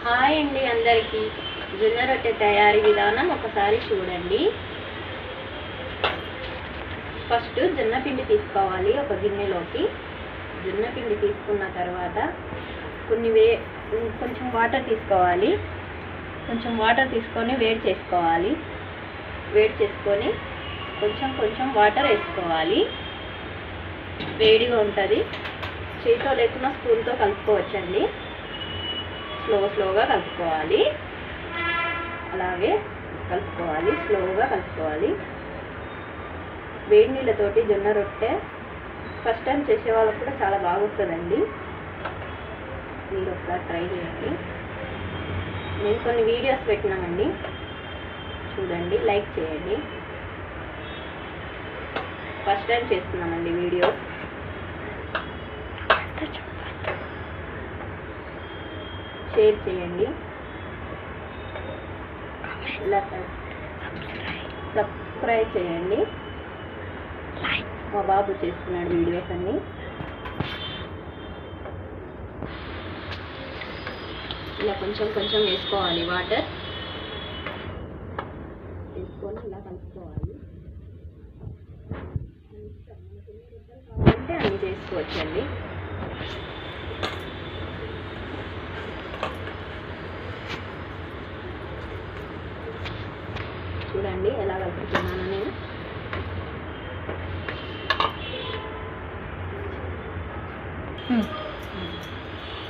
Hi అండి అందరికీ. జొన్న రొట్టె తయారీ విధానం ఒకసారి చూడండి. ఫస్ట్ జొన్న పిండి తీసుకోవాలి. ఒక గిన్నెలోకి జొన్న పిండి తీసుకున్న తర్వాత కొంచెం వాటర్ తీసుకోవాలి. కొంచెం వాటర్ తీసుకొని వేడి చేసుకోవాలి. వేడి చేసుకొని కొంచెం వాటర్ వేసుకోవాలి. వేడిగా ఉంటుంది. చేతితో లేకుండా స్పూన్తో కలుపుకోవచ్చండి. స్లోగా కలుపుకోవాలి. అలాగే కలుపుకోవాలి, స్లోగా కలుపుకోవాలి. వేడి నీళ్ళతోటి జొన్న రొట్టె ఫస్ట్ టైం చేసే వాళ్ళకు కూడా చాలా బాగా వస్తుందండి. మీరు ఒకసారి ట్రై చేయండి. నేను కొన్ని వీడియోస్ పెట్టినామండి, చూడండి, లైక్ చేయండి. ఫస్ట్ టైం చేస్తున్నామండి వీడియో. షేర్ చేయండి, సబ్స్క్రైబ్ చేయండి. మా బాబు చేస్తున్నాడు వీడియోస్ అన్నీ. ఇలా కొంచెం వేసుకోవాలి. వాటర్ వేసుకొని ఇలా కలుపుకోవాలి. అంటే అన్నీ చేసుకోవచ్చండి. చూడండి ఎలా కలుపుతున్నాను నేను.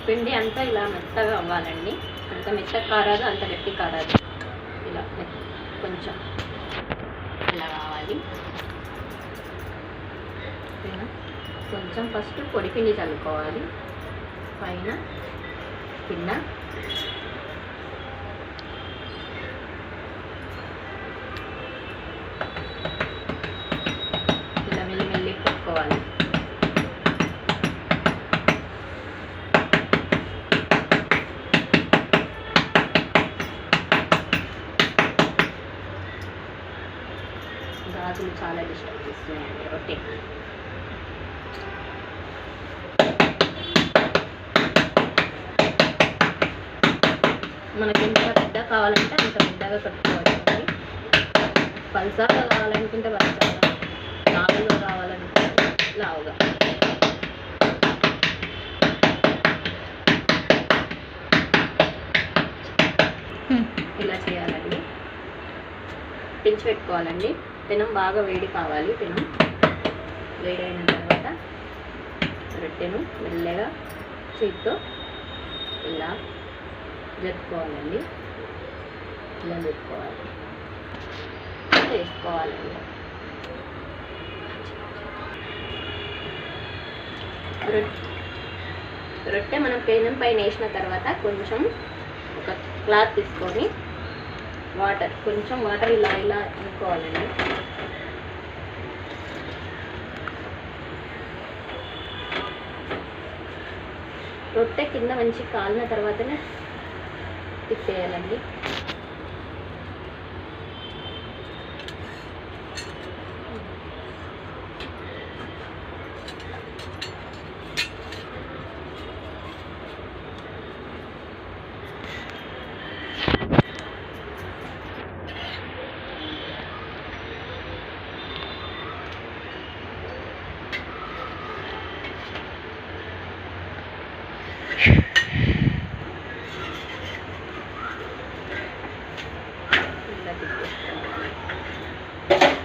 పిండి అంతా ఇలా మెత్తగా అవ్వాలండి. అంత మెత్తగా కారాదు, అంత గట్టి కారాదు. ఇలా కొంచెం ఇలా కావాలి. కొంచెం ఫస్ట్ పొడి పిండి చల్లుకోవాలి పైన కింద. ఇలా మెల్లి పెట్టుకోవాలి. గాజులు చాలా డిస్టర్బ్ చేస్తున్నాయండి రొట్టె. మనకి ఎంత పెద్ద కావాలంటే అంత పెద్దగా కట్టుకోవచ్చు. పల్సాగా కావాలనుకుంటే పల్సాగా, లావుగా కావాలంటే లావుగా. ఇలా చేయాలండి. పెంచి పెట్టుకోవాలండి. పెనం బాగా వేడి కావాలి. పెనం వేడైన తర్వాత రొట్టెను మెల్లగా చేతితో ఇలా జరుపుకోవాలండి. ఇలా జరుపుకోవాలి, వేసుకోవాలండి. రొట్టె మనం పెనం పైన వేసిన తర్వాత కొంచెం ఒక క్లాత్ తీసుకొని కొంచెం వాటర్ ఇలా అనుకోవాలండి. రొట్టె కింద మంచి కాలిన తర్వాతనే తిప్పేయాలండి.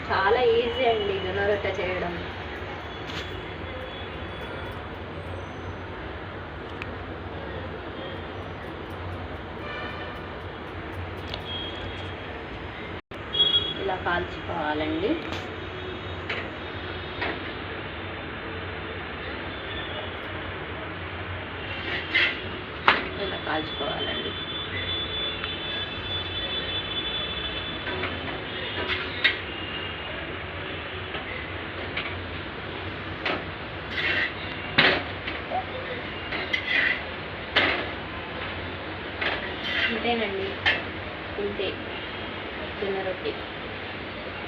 చాలా ఈజీ అండి జొన్న రొట్టె చేయడం. ఇలా కాల్చుకోవాలండి. ఇలా కాల్చుకోవాలండి. అంతేనండి, ఇంతే జొన్న రొట్టె.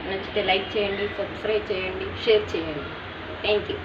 నచ్చితే లైక్ చేయండి, సబ్స్క్రైబ్ చేయండి, షేర్ చేయండి. Thank you.